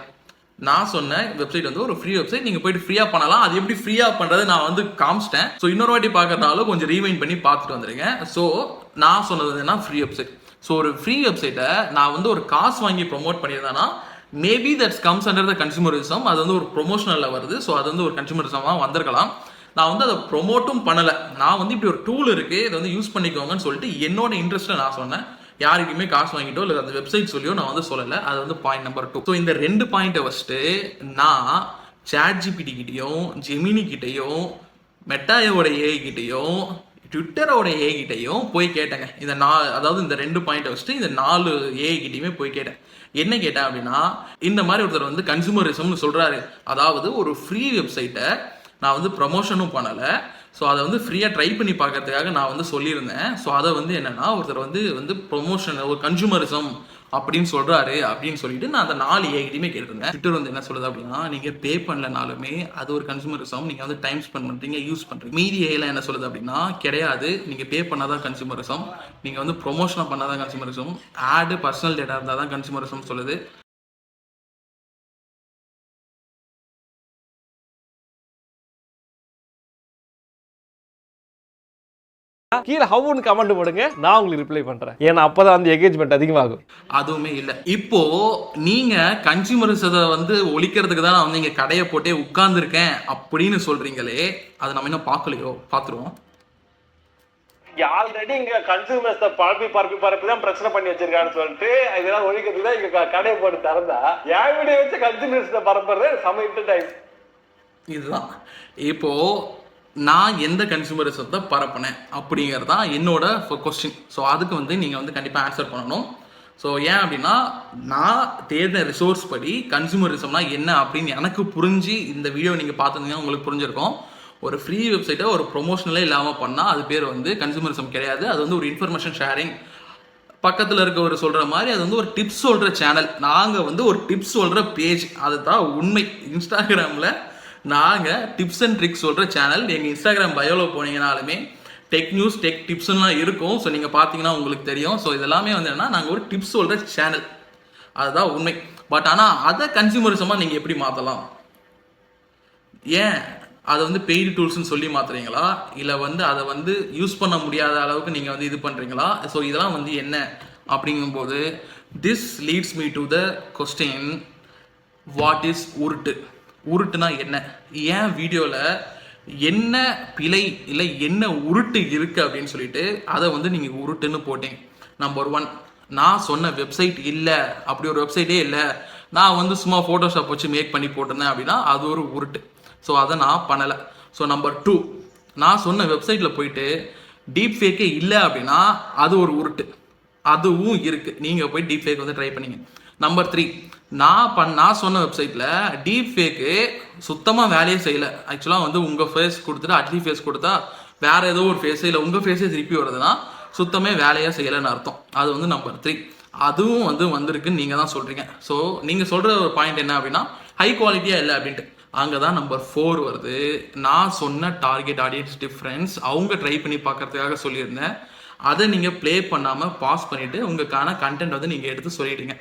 நான் சொன்ன வெப்சைட் வந்து ஒரு ஃப்ரீ வெப்சைட். நீங்கள் போயிட்டு ஃப்ரீயாக பண்ணலாம். அது எப்படி ஃப்ரீயாக பண்ணுறது நான் வந்து காமிச்சிட்டேன். ஸோ இன்னொரு வாட்டி பார்க்கறதாலும் கொஞ்சம் ரீவைண்ட் பண்ணி பார்த்துட்டு வந்துடுங்க. ஸோ நான் சொன்னது என்ன, ஃப்ரீ வெப்சைட். ஸோ ஒரு ஃப்ரீ வெப்சைட்டை நான் வந்து ஒரு காசு வாங்கி ப்ரொமோட் பண்ணியிருந்தேன்னா maybe that's comes under the consumerism. அது வந்து ஒரு ப்ரொமோஷனலில் வருது. ஸோ அது வந்து ஒரு கன்சூமரிசமாக வந்திருக்கலாம். நான் வந்து அதை ப்ரொமோட்டும் பண்ணலை. நான் வந்து இப்படி ஒரு டூல் இருக்குது, இதை வந்து யூஸ் பண்ணிக்கோங்கன்னு சொல்லிட்டு என்னோட இன்ட்ரெஸ்ட்டை நான் சொன்னேன். யாருக்குமே காசு வாங்கிட்டோ இல்லை அந்த வெப்சைட் சொல்லியோ நான் வந்து சொல்லலை. அது வந்து பாயிண்ட் நம்பர் 2. ஸோ இந்த 2 பாயிண்ட்டை வச்சுட்டு நான் சாட்ஜிபிடி கிட்டையும் ஜெமினி கிட்டையும் மெட்டாயோட ஏஐ கிட்டையும் ட்விட்டரோட ஏஐ கிட்டையும் போய் கேட்டேங்க. இந்த அதாவது இந்த 2 பாயிண்ட்டை வச்சுட்டு இந்த 4 ஏஐ கிட்டையுமே போய் கேட்டேன். என்ன கேட்டேன் அப்படின்னா இந்த மாதிரி ஒருத்தர் வந்து கன்சூமரிசம்னு சொல்கிறாரு. அதாவது ஒரு ஃப்ரீ வெப்சைட்டை நான் வந்து ப்ரமோஷனும் பண்ணலை. ஸோ அதை வந்து ஃப்ரீயாக ட்ரை பண்ணி பார்க்கறதுக்காக நான் வந்து சொல்லியிருந்தேன். ஸோ அதை வந்து என்னென்னா ஒருத்தர் வந்து ப்ரொமோஷன் ஒரு கன்சூமரிசம் அப்படின்னு சொல்கிறாரு அப்படின்னு சொல்லிட்டு நான் அந்த 4 ஏகிட்டையுமே கேட்டிருந்தேன். ட்விட்டர் வந்து என்ன சொல்லுது அப்படின்னா நீங்கள் பே பண்ணலனாலுமே அது ஒரு கன்சூமரிசம், நீங்கள் வந்து டைம் ஸ்பெண்ட் பண்ணுறீங்க, யூஸ் பண்ணுறீங்க. மீதி ஏலாம் என்ன சொல்லுது அப்படின்னா கிடையாது, நீங்கள் பே பண்ணாதான் கன்சூமரிசம், நீங்கள் வந்து ப்ரொமோஷனாக பண்ணாதான் கன்சூமரிசம், ஆடு பர்சனல் டேட்டா இருந்தால் தான் கன்சூமரிசம் சொல்லுது. கீழே ஹவுன்னு கமெண்ட் போடுங்க. நான் உங்களுக்கு ரிப்ளை பண்றேன். ஏன்னா அப்பதான் வந்து எங்கேஜ்மென்ட் அதிகமாகும். அதுவுமே இல்லை. இப்போ நீங்க கன்சூமரிசத்தை வந்து ஒழிக்கிறதுக்கு தான் நான் வந்து இங்க கடையை போட்டே உட்கார்ந்துருக்கேன் அப்படின்னு சொல்றீங்களே, அதை நம்ம இன்னும் பார்க்கலையோ? பார்த்துருவோம். ஆல்ரெடி இங்க கன்சூமர்ஸ் பரப்பி தான் பிரச்சனை பண்ணி வச்சிருக்கான்னு சொல்லிட்டு இதெல்லாம் ஒழிக்கிறதுக்கு தான் இங்க கடையை போட்டு திறந்தா என் வீடியோ வச்சு கன்சூமர்ஸ் பரப்புறது சமைத்து டைம். இதுதான் இப்போ நான் எந்த கன்சூமரிசத்தை பரப்பினேன் அப்படிங்கிறது தான் என்னோட கொஸ்டின். ஸோ அதுக்கு வந்து நீங்கள் வந்து கண்டிப்பாக ஆன்சர் பண்ணணும். ஸோ ஏன் அப்படின்னா நான் தேர்ந்த ரிசோர்ஸ் படி கன்சூமரிசம்னா என்ன அப்படின்னு எனக்கு புரிஞ்சு இந்த வீடியோ நீங்கள் பார்த்துருந்தீங்கன்னா உங்களுக்கு புரிஞ்சிருக்கும். ஒரு ஃப்ரீ வெப்சைட்டை ஒரு ப்ரொமோஷனலே இல்லாமல் பண்ணால் அது பேர் வந்து கன்சூமரிசம் கிடையாது. அது வந்து ஒரு இன்ஃபர்மேஷன் ஷேரிங். பக்கத்தில் இருக்கவர் சொல்கிற மாதிரி அது வந்து ஒரு டிப்ஸ் சொல்கிற சேனல். நாங்கள் வந்து ஒரு டிப்ஸ் சொல்கிற பேஜ். அதுதான் உண்மை. இன்ஸ்டாகிராமில் நாங்கள் டிப்ஸ் அண்ட் ட்ரிக்ஸ் சொல்கிற சேனல். எங்கள் இன்ஸ்டாகிராம் பயோவில் போனீங்கனாலுமே டெக் நியூஸ், டெக் டிப்ஸ்லாம் இருக்கும். ஸோ நீங்கள் பார்த்தீங்கன்னா உங்களுக்கு தெரியும். ஸோ இதெல்லாமே வந்து என்னன்னா நாங்கள் ஒரு டிப்ஸ் சொல்கிற சேனல். அதுதான் உண்மை. பட் ஆனால் அதை கன்சூமரிசமாக நீங்கள் எப்படி மாற்றலாம்? ஏன் அதை வந்து பெய்டு டூல்ஸ்ன்னு சொல்லி மாற்றுறீங்களா, இல்லை வந்து அதை வந்து யூஸ் பண்ண முடியாத அளவுக்கு நீங்கள் வந்து இது பண்ணுறீங்களா? ஸோ இதெல்லாம் வந்து என்ன அப்படிங்கும்போது this leads me to the question, what is உருட்டு? உருட்டுனா என்ன? ஏன் வீடியோவில் என்ன பிழை இல்லை என்ன உருட்டு இருக்குது அப்படின்னு சொல்லிட்டு அதை வந்து நீங்கள் உருட்டுன்னு போட்டீங்க. நம்பர் 1, நான் சொன்ன வெப்சைட் இல்லை, அப்படி ஒரு வெப்சைட்டே இல்லை, நான் வந்து சும்மா ஃபோட்டோஷாப் வச்சு மேக் பண்ணி போட்டிருந்தேன் அப்படின்னா அது ஒரு உருட்டு. ஸோ அதை நான் பண்ணலை. ஸோ நம்பர் 2, நான் சொன்ன வெப்சைட்டில் போயிட்டு டீப் ஃபேக்கே இல்லை அப்படின்னா அது ஒரு உருட்டு. அதுவும் இருக்குது, நீங்கள் போய் டீப் ஃபேக் வந்து ட்ரை பண்ணிங்க. நம்பர் 3, நான் சொன்ன வெப்சைட்டில் டீப் ஃபேக்கு சுத்தமாக வேலையே செய்யலை. ஆக்சுவலாக வந்து உங்கள் ஃபேஸ் கொடுத்துட்டு அட்லி ஃபேஸ் கொடுத்தா வேறு ஏதோ ஒரு ஃபேஸு இல்லை உங்கள் ஃபேஸே திருப்பி வருதுன்னா சுத்தமே வேலையாக செய்யலைன்னு அர்த்தம். அது வந்து நம்பர் 3. அதுவும் வந்து வந்திருக்குன்னு நீங்கள் தான் சொல்கிறீங்க. ஸோ நீங்கள் சொல்கிற ஒரு பாயிண்ட் என்ன அப்படின்னா ஹை குவாலிட்டியாக இல்லை அப்படின்ட்டு. அங்கே தான் நம்பர் 4 வருது. நான் சொன்ன டார்கெட் ஆடியன்ஸ் டிஃப்ரென்ஸ் அவங்க ட்ரை பண்ணி பார்க்கறதுக்காக சொல்லியிருந்தேன். அதை நீங்கள் ப்ளே பண்ணாமல் பாஸ் பண்ணிவிட்டு உங்களுக்கான கண்டென்ட் வந்து நீங்கள் எடுத்து சொல்லிட்டீங்க.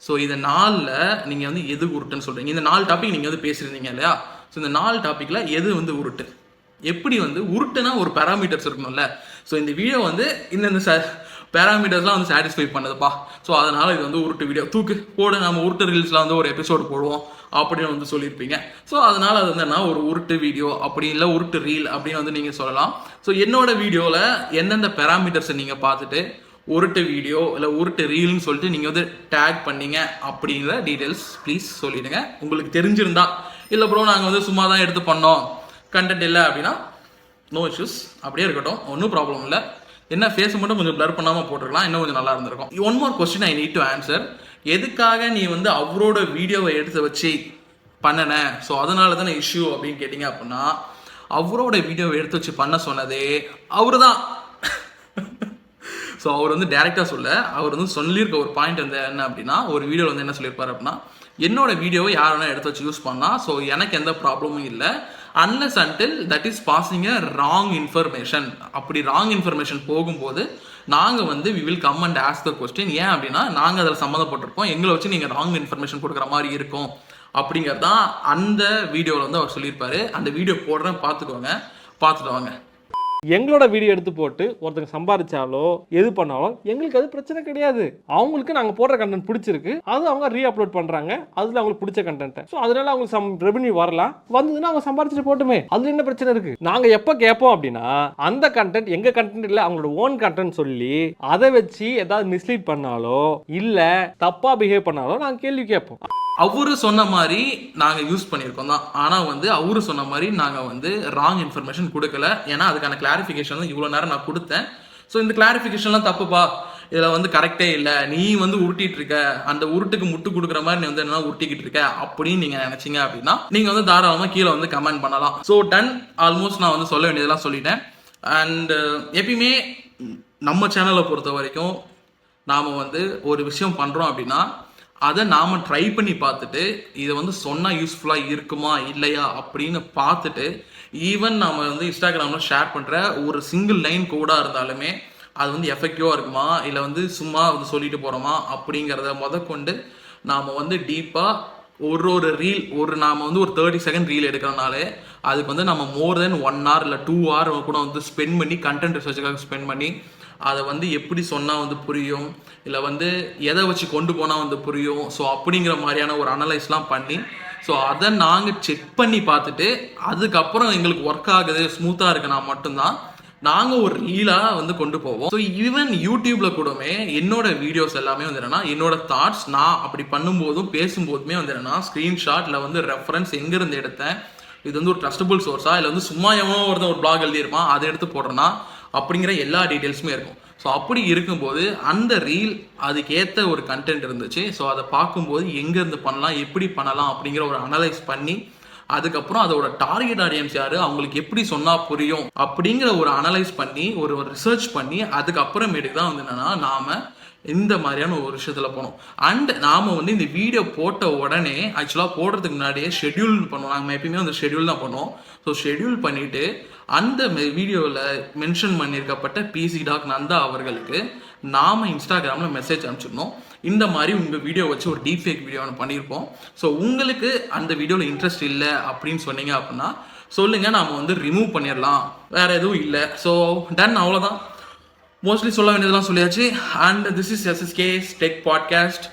ஸோ இந்த 4ல் நீங்கள் வந்து எது உருட்டுன்னு சொல்கிறீங்க. இந்த 4 டாபிக் நீங்கள் வந்து பேசியிருந்தீங்க இல்லையா? ஸோ இந்த 4 டாப்பிக்கில் எது வந்து உருட்டு? எப்படி வந்து உருட்டுனா ஒரு பேராமீட்டர்ஸ் இருக்கணும்ல. ஸோ இந்த வீடியோ வந்து இந்த பேராமீட்டர்ஸ்லாம் வந்து சாட்டிஸ்ஃபை பண்ணுதுப்பா, ஸோ அதனால் இது வந்து உருட்டு வீடியோ தூக்கு போடு, நம்ம உருட்டு ரீல்ஸில் வந்து ஒரு எபிசோடு போடுவோம் அப்படின்னு வந்து சொல்லியிருப்பீங்க. ஸோ அதனால் அது வந்து என்ன ஒரு உருட்டு வீடியோ அப்படி இல்லை உருட்டு ரீல் அப்படின்னு வந்து நீங்கள் சொல்லலாம். ஸோ என்னோட வீடியோவில் எந்தெந்த பேராமீட்டர்ஸை நீங்கள் பார்த்துட்டு உருட்டு வீடியோ இல்லை உருட்டு ரீல்னு சொல்லிட்டு நீங்கள் வந்து டேக் பண்ணீங்க அப்படிங்கிற டீட்டெயில்ஸ் ப்ளீஸ் சொல்லிவிடுங்க. உங்களுக்கு தெரிஞ்சிருந்தா. இல்லை ப்ரோ நாங்கள் வந்து சும்மா தான் எடுத்து பண்ணோம், கண்டென்ட் இல்லை அப்படின்னா நோ இஷ்யூஸ், அப்படியே இருக்கட்டும், ஒன்றும் ப்ராப்ளம் இல்லை. என்ன ஃபேஸ் மட்டும் கொஞ்சம் பிளர் பண்ணாமல் போட்டுருக்கலாம், இன்னும் கொஞ்சம் நல்லா இருந்திருக்கும். One more question I need to answer. எதுக்காக நீ வந்து அவரோட வீடியோவை எடுத்து வச்சு பண்ணன, ஸோ அதனால தானே இஷ்யூ அப்படின்னு கேட்டிங்க அப்படின்னா அவரோட வீடியோவை எடுத்து வச்சு பண்ண சொன்னதே அவரு தான். ஸோ அவர் வந்து டேரெக்டாக அவர் வந்து சொல்லியிருக்க ஒரு பாயிண்ட் வந்து என்ன அப்படின்னா ஒரு வீடியோவில் வந்து என்ன சொல்லியிருப்பார் அப்படின்னா என்னோட வீடியோவை யார் வேணால் எடுத்து வச்சு யூஸ் பண்ணலாம், ஸோ எனக்கு எந்த ப்ராப்ளமும் இல்லை unless until that is passing a wrong information. அப்படி ராங் இன்ஃபர்மேஷன் போகும்போது நாங்கள் வந்து we will come and ask the question. ஏன் அப்படின்னா நாங்கள் அதில் சம்மந்தப்பட்டிருப்போம், எங்களை வச்சு நீங்கள் ராங் இன்ஃபர்மேஷன் கொடுக்குற மாதிரி இருக்கும் அப்படிங்கிறது தான் அந்த வீடியோவில் வந்து அவர் சொல்லியிருப்பாரு. அந்த வீடியோ போடுறேன், பார்த்துட்டு வாங்க. எங்களோட வீடியோ எடுத்து போட்டு ஒருத்தங்க சம்பாதிச்சாலோ எது பண்ணாலும் எங்களுக்கு அது பிரச்சனை கிடையாது. அவங்களுக்கு நாங்கள் போடுற கண்டென்ட் பிடிச்சிருக்கு, அது அவங்க ரீ அப்லோட் பண்ணுறாங்க, அதில் அவங்களுக்கு பிடிச்ச கண்டென்ட். ஸோ அதனால அவங்களுக்கு சம் ரெவன்யூ வரலாம், வந்ததுன்னா அவங்க சம்பாதிச்சுட்டு போட்டுமே, அதில் என்ன பிரச்சனை இருக்கு? நாங்கள் எப்போ கேட்போம் அப்படின்னா அந்த கண்டென்ட் எங்கள் கண்டென்ட் இல்லை அவங்களோட ஓன் கண்டென்ட் சொல்லி அதை வச்சு ஏதாவது மிஸ்லீட் பண்ணாலோ இல்லை தப்பாக பிஹேவ் பண்ணாலோ நாங்கள் கேள்வி கேட்போம். அவரு சொன்ன மாதிரி நாங்கள் யூஸ் பண்ணியிருக்கோம் தான், ஆனால் வந்து அவரு சொன்ன மாதிரி நாங்கள் வந்து ராங் இன்ஃபர்மேஷன் கொடுக்கல. ஏன்னா அதுக்கான கிளாரிஃபிகேஷன் இவ்வளோ நேரம் நான் கொடுத்தேன். ஸோ இந்த கிளாரிஃபிகேஷன்லாம் தப்புப்பா, இதில் வந்து கரெக்டே இல்லை, நீ வந்து உருட்டிட்டு இருக்க, அந்த உருட்டுக்கு முட்டு கொடுக்குற மாதிரி நீ வந்து என்ன உருட்டிக்கிட்டு இருக்க அப்படின்னு நீங்கள் நினச்சிங்க அப்படின்னா நீங்கள் வந்து தாராளமாக கீழே வந்து கமெண்ட் பண்ணலாம். ஸோ டன், ஆல்மோஸ்ட் நான் வந்து சொல்ல வேண்டியதெல்லாம் சொல்லிட்டேன். அண்ட் எப்பயுமே நம்ம சேனலை பொறுத்த வரைக்கும் நாம் வந்து ஒரு விஷயம் பண்ணுறோம் அப்படின்னா அதை நாம் ட்ரை பண்ணி பார்த்துட்டு இதை வந்து சொன்னால் யூஸ்ஃபுல்லாக இருக்குமா இல்லையா அப்படின்னு பார்த்துட்டு ஈவன் நாம் வந்து இன்ஸ்டாகிராமில் ஷேர் பண்ணுற ஒரு சிங்கிள் லைன் கோடாக இருந்தாலுமே அது வந்து எஃபெக்டிவாக இருக்குமா இல்லை வந்து சும்மா வந்து சொல்லிட்டு போகிறோமா அப்படிங்கிறத முதற்கொண்டு நாம் வந்து டீப்பாக ஒரு ரீல் நாம் வந்து ஒரு 30 செகண்ட் ரீல் எடுக்கிறனாலே அதுக்கு வந்து நம்ம மோர் தென் 1 hour இல்லை 2 hour கூட வந்து ஸ்பெண்ட் பண்ணி கண்டென்ட் ரிசர்ச்சுக்காக ஸ்பெண்ட் பண்ணி அதை வந்து எப்படி சொன்னால் வந்து புரியும் இல்லை வந்து எதை வச்சு கொண்டு போனால் வந்து புரியும், ஸோ அப்படிங்கிற மாதிரியான ஒரு அனலைஸ்லாம் பண்ணி ஸோ அதை நாங்கள் செக் பண்ணி பார்த்துட்டு அதுக்கப்புறம் எங்களுக்கு ஒர்க் ஆகுது ஸ்மூத்தாக இருக்குன்னா மட்டும்தான் நாங்கள் ஒரு ரீலாக வந்து கொண்டு போவோம். ஸோ ஈவன் யூடியூப்பில் கூடமே என்னோட வீடியோஸ் எல்லாமே வந்து என்னென்னா என்னோட தாட்ஸ் நான் அப்படி பண்ணும்போதும் பேசும்போதுமே வந்து என்னென்னா ஸ்க்ரீன்ஷாட் இல்லை வந்து ரெஃபரன்ஸ் எங்கேருந்து எடுத்தேன், இது வந்து ஒரு ட்ரஸ்டபுள் சோர்ஸா இல்லை வந்து சும்மா எவனோ ஒருத்தன் ஒரு பிளாக் எழுதியிருப்பான் அதை எடுத்து போடுறேன்னா அப்படிங்கிற எல்லா டீட்டெயில்ஸுமே இருக்கும். ஸோ அப்படி இருக்கும்போது அந்த ரீல் அதுக்கேற்ற ஒரு கண்டென்ட் இருந்துச்சு. ஸோ அதை பார்க்கும்போது எங்கேருந்து பண்ணலாம் எப்படி பண்ணலாம் அப்படிங்கிற ஒரு அனலைஸ் பண்ணி அதுக்கப்புறம் அதோட டார்கெட் ஆடியன்ஸ் யாரு, அவங்களுக்கு எப்படி சொன்னால் புரியும் அப்படிங்கிற ஒரு அனலைஸ் பண்ணி ஒரு ரிசர்ச் பண்ணி அதுக்கப்புறமேட்டுக்கு தான் வந்து என்னென்னா நாம் இந்த மாதிரியான ஒரு விஷயத்தில் போனோம். அண்ட் நாம் வந்து இந்த வீடியோ போட்ட உடனே ஆக்சுவலாக போடுறதுக்கு முன்னாடியே ஷெட்யூல் பண்ணுவோம். நாங்கள் எப்பயுமே வந்து ஷெட்யூல் தான் பண்ணுவோம். ஸோ ஷெட்யூல் பண்ணிவிட்டு அந்த வீடியோவில் மென்ஷன் பண்ணியிருக்கப்பட்ட பிசி டாக் நந்தா அவர்களுக்கு நாம் இன்ஸ்டாகிராமில் மெசேஜ் அனுப்பிச்சிடணும். இந்த மாதிரி உங்கள் வீடியோ வச்சு ஒரு டீப் ஃபேக் வீடியோ ஒன்று பண்ணியிருப்போம், ஸோ உங்களுக்கு அந்த வீடியோவில் இன்ட்ரெஸ்ட் இல்லை அப்படின்னு சொன்னீங்க அப்படின்னா சொல்லுங்கள், நாம் வந்து ரிமூவ் பண்ணிடலாம், வேறு எதுவும் இல்லை. ஸோ டன், அவ்வளோதான். மோஸ்ட்லி சொல்ல வேண்டியதெல்லாம் சொல்லியாச்சு. And this is SSK Tech Podcast.